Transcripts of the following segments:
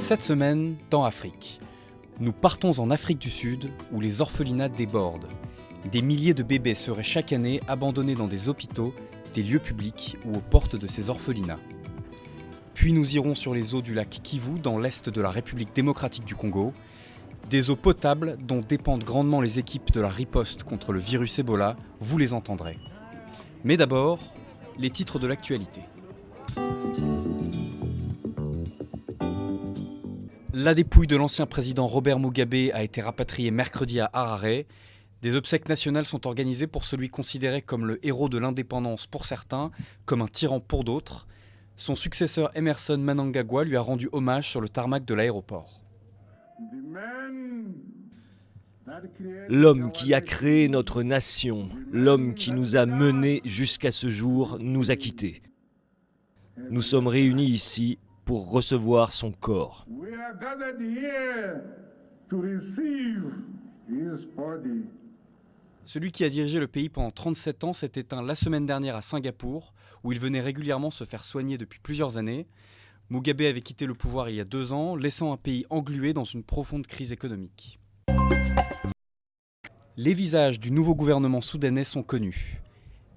Cette semaine, dans Afrique, nous partons en Afrique du Sud où les orphelinats débordent. Des milliers de bébés seraient chaque année abandonnés dans des hôpitaux, des lieux publics ou aux portes de ces orphelinats. Puis nous irons sur les eaux du lac Kivu dans l'est de la République démocratique du Congo, des eaux potables dont dépendent grandement les équipes de la riposte contre le virus Ebola, vous les entendrez. Mais d'abord, les titres de l'actualité. La dépouille de l'ancien président Robert Mugabe a été rapatriée mercredi à Harare. Des obsèques nationales sont organisées pour celui considéré comme le héros de l'indépendance pour certains, comme un tyran pour d'autres. Son successeur Emmerson Mnangagwa lui a rendu hommage sur le tarmac de l'aéroport. L'homme qui a créé notre nation, l'homme qui nous a menés jusqu'à ce jour, nous a quittés. Nous sommes réunis ici pour recevoir son corps. Celui qui a dirigé le pays pendant 37 ans s'est éteint la semaine dernière à Singapour, où il venait régulièrement se faire soigner depuis plusieurs années. Mugabe avait quitté le pouvoir il y a 2 ans, laissant un pays englué dans une profonde crise économique. Les visages du nouveau gouvernement soudanais sont connus.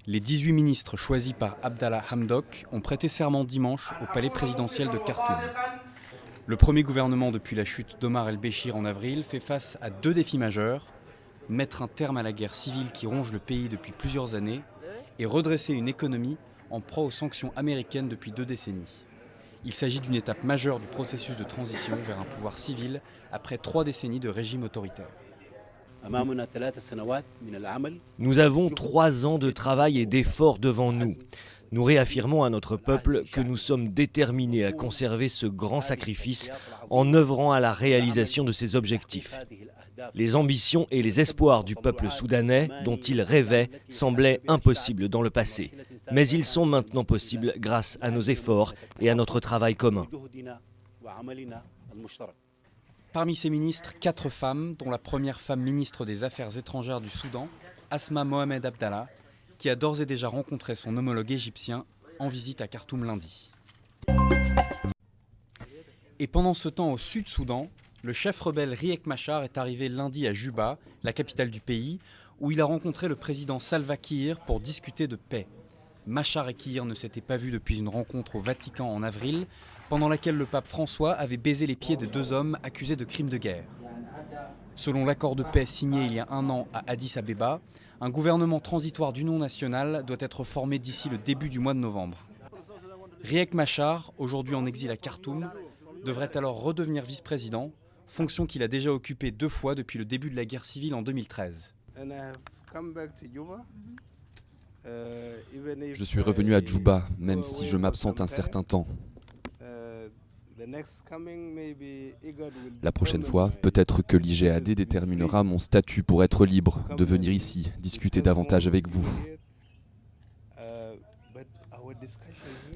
Les 18 ministres choisis par Abdallah Hamdok ont prêté serment dimanche au palais présidentiel de Khartoum. Le premier gouvernement depuis la chute d'Omar el-Béchir en avril fait face à 2 défis majeurs: mettre un terme à la guerre civile qui ronge le pays depuis plusieurs années et redresser une économie en proie aux sanctions américaines depuis 2 décennies. Il s'agit d'une étape majeure du processus de transition vers un pouvoir civil après 3 décennies de régime autoritaire. Nous avons 3 ans de travail et d'efforts devant nous. Nous réaffirmons à notre peuple que nous sommes déterminés à conserver ce grand sacrifice en œuvrant à la réalisation de ses objectifs. Les ambitions et les espoirs du peuple soudanais, dont il rêvait, semblaient impossibles dans le passé. Mais ils sont maintenant possibles grâce à nos efforts et à notre travail commun. Parmi ces ministres, 4 femmes, dont la première femme ministre des Affaires étrangères du Soudan, Asma Mohamed Abdallah, qui a d'ores et déjà rencontré son homologue égyptien en visite à Khartoum lundi. Et pendant ce temps au Sud-Soudan, le chef rebelle Riek Machar est arrivé lundi à Juba, la capitale du pays, où il a rencontré le président Salva Kiir pour discuter de paix. Machar et Kiir ne s'étaient pas vus depuis une rencontre au Vatican en avril, pendant laquelle le pape François avait baisé les pieds des 2 hommes accusés de crimes de guerre. Selon l'accord de paix signé il y a 1 an à Addis Abeba, un gouvernement transitoire d'union nationale doit être formé d'ici le début du mois de novembre. Riek Machar, aujourd'hui en exil à Khartoum, devrait alors redevenir vice-président, fonction qu'il a déjà occupée 2 fois depuis le début de la guerre civile en 2013. Je suis revenu à Djouba, même si je m'absente un certain temps. La prochaine fois, peut-être que l'IGAD déterminera mon statut pour être libre de venir ici, discuter davantage avec vous.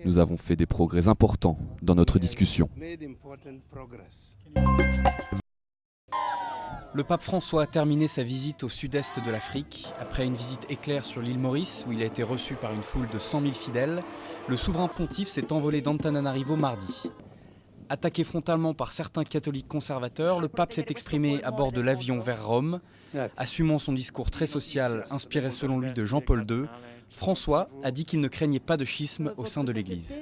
Nous avons fait des progrès importants dans notre discussion. Le pape François a terminé sa visite au sud-est de l'Afrique. Après une visite éclair sur l'île Maurice, où il a été reçu par une foule de 100 000 fidèles, le souverain pontife s'est envolé d'Antananarivo mardi. Attaqué frontalement par certains catholiques conservateurs, le pape s'est exprimé à bord de l'avion vers Rome. Assumant son discours très social, inspiré selon lui de Jean-Paul II, François a dit qu'il ne craignait pas de schisme au sein de l'Église.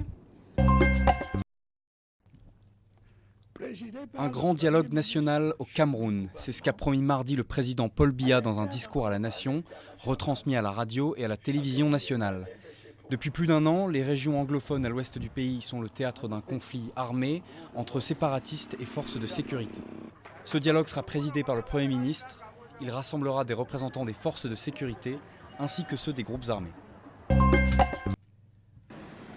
Un grand dialogue national au Cameroun, c'est ce qu'a promis mardi le président Paul Biya dans un discours à la nation, retransmis à la radio et à la télévision nationale. Depuis plus d'1 an, les régions anglophones à l'ouest du pays sont le théâtre d'un conflit armé entre séparatistes et forces de sécurité. Ce dialogue sera présidé par le Premier ministre. Il rassemblera des représentants des forces de sécurité ainsi que ceux des groupes armés.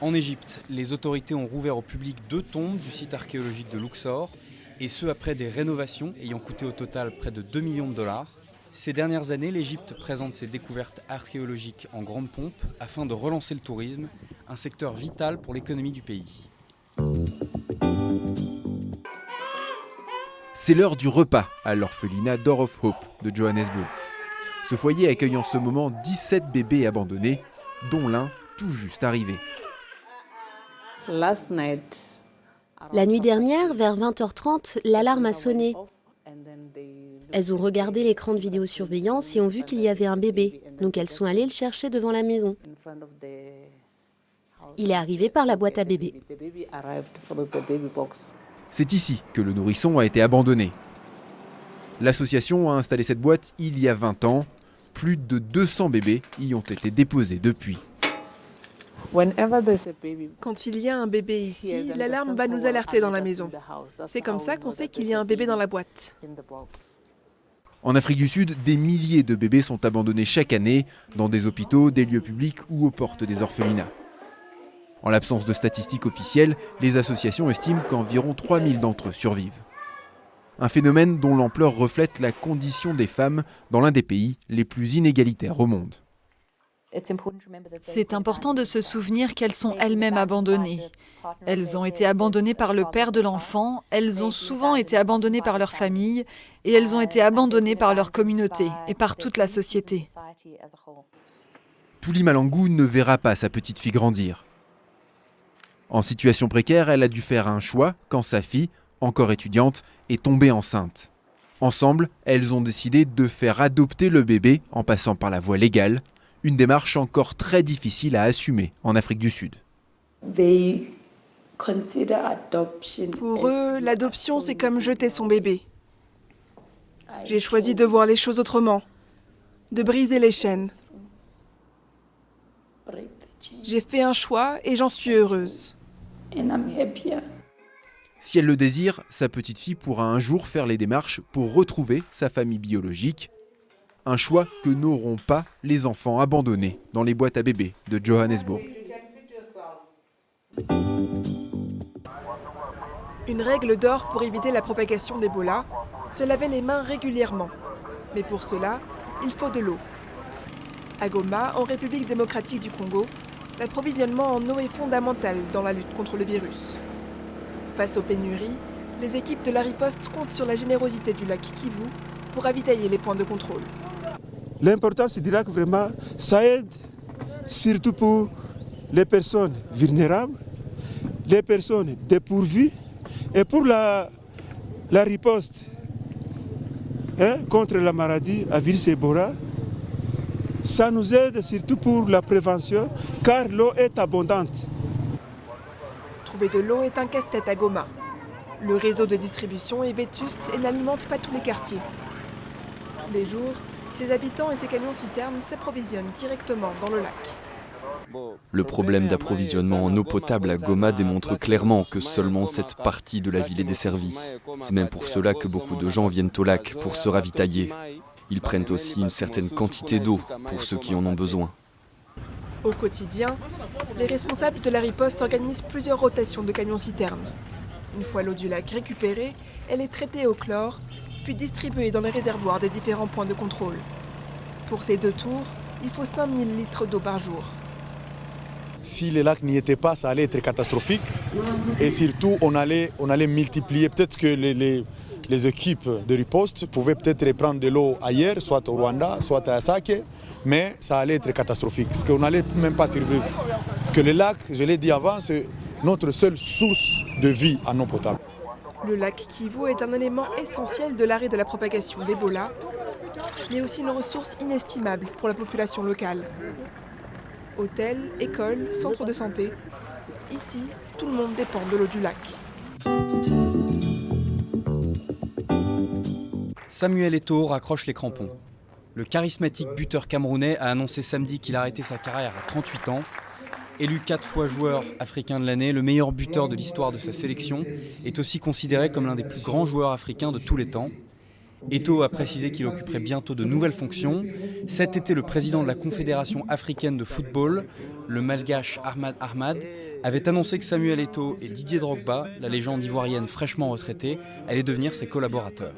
En Égypte, les autorités ont rouvert au public 2 tombes du site archéologique de Luxor, et ce après des rénovations ayant coûté au total près de 2 millions de dollars. Ces dernières années, l'Égypte présente ses découvertes archéologiques en grande pompe afin de relancer le tourisme, un secteur vital pour l'économie du pays. C'est l'heure du repas à l'orphelinat Door of Hope de Johannesburg. Ce foyer accueille en ce moment 17 bébés abandonnés, dont l'un tout juste arrivé. La nuit dernière, vers 20h30, l'alarme a sonné. Elles ont regardé l'écran de vidéosurveillance et ont vu qu'il y avait un bébé, donc elles sont allées le chercher devant la maison. Il est arrivé par la boîte à bébé. C'est ici que le nourrisson a été abandonné. L'association a installé cette boîte il y a 20 ans. Plus de 200 bébés y ont été déposés depuis. Quand il y a un bébé ici, l'alarme va nous alerter dans la maison. C'est comme ça qu'on sait qu'il y a un bébé dans la boîte. En Afrique du Sud, des milliers de bébés sont abandonnés chaque année dans des hôpitaux, des lieux publics ou aux portes des orphelinats. En l'absence de statistiques officielles, les associations estiment qu'environ 3000 d'entre eux survivent. Un phénomène dont l'ampleur reflète la condition des femmes dans l'un des pays les plus inégalitaires au monde. C'est important de se souvenir qu'elles sont elles-mêmes abandonnées. Elles ont été abandonnées par le père de l'enfant, elles ont souvent été abandonnées par leur famille et elles ont été abandonnées par leur communauté et par toute la société. Touli Malangou ne verra pas sa petite fille grandir. En situation précaire, elle a dû faire un choix quand sa fille, encore étudiante, est tombée enceinte. Ensemble, elles ont décidé de faire adopter le bébé en passant par la voie légale, une démarche encore très difficile à assumer en Afrique du Sud. Pour eux, l'adoption, c'est comme jeter son bébé. J'ai choisi de voir les choses autrement, de briser les chaînes. J'ai fait un choix et j'en suis heureuse. Si elle le désire, sa petite fille pourra un jour faire les démarches pour retrouver sa famille biologique. Un choix que n'auront pas les enfants abandonnés dans les boîtes à bébés de Johannesburg. Une règle d'or pour éviter la propagation d'Ebola, se laver les mains régulièrement. Mais pour cela, il faut de l'eau. À Goma, en République démocratique du Congo, l'approvisionnement en eau est fondamental dans la lutte contre le virus. Face aux pénuries, les équipes de la riposte comptent sur la générosité du lac Kivu pour ravitailler les points de contrôle. L'importance du lac, vraiment, ça aide surtout pour les personnes vulnérables, les personnes dépourvues et pour la riposte contre la maladie à virus Ebola. Ça nous aide surtout pour la prévention car l'eau est abondante. Trouver de l'eau est un casse-tête à Goma. Le réseau de distribution est vétuste et n'alimente pas tous les quartiers. Tous les jours, ses habitants et ses camions-citernes s'approvisionnent directement dans le lac. Le problème d'approvisionnement en eau potable à Goma démontre clairement que seulement cette partie de la ville est desservie. C'est même pour cela que beaucoup de gens viennent au lac pour se ravitailler. Ils prennent aussi une certaine quantité d'eau pour ceux qui en ont besoin. Au quotidien, les responsables de la riposte organisent plusieurs rotations de camions-citernes. Une fois l'eau du lac récupérée, elle est traitée au chlore, puis distribuée dans les réservoirs des différents points de contrôle. Pour ces 2 tours, il faut 5000 litres d'eau par jour. Si les lacs n'y étaient pas, ça allait être catastrophique. Et surtout, on allait multiplier. Peut-être que les équipes de riposte pouvaient peut-être prendre de l'eau ailleurs, soit au Rwanda, soit à Sake. Mais ça allait être catastrophique, parce qu'on n'allait même pas survivre. Parce que les lacs, je l'ai dit avant, c'est notre seule source de vie en eau potable. Le lac Kivu est un élément essentiel de l'arrêt de la propagation d'Ebola, mais aussi une ressource inestimable pour la population locale. Hôtels, écoles, centres de santé. Ici, tout le monde dépend de l'eau du lac. Samuel Eto'o raccroche les crampons. Le charismatique buteur camerounais a annoncé samedi qu'il arrêtait sa carrière à 38 ans. Élu 4 fois joueur africain de l'année, le meilleur buteur de l'histoire de sa sélection, est aussi considéré comme l'un des plus grands joueurs africains de tous les temps. Eto'o a précisé qu'il occuperait bientôt de nouvelles fonctions. Cet été, le président de la Confédération africaine de football, le malgache Ahmad Ahmad, avait annoncé que Samuel Eto'o et Didier Drogba, la légende ivoirienne fraîchement retraitée, allaient devenir ses collaborateurs.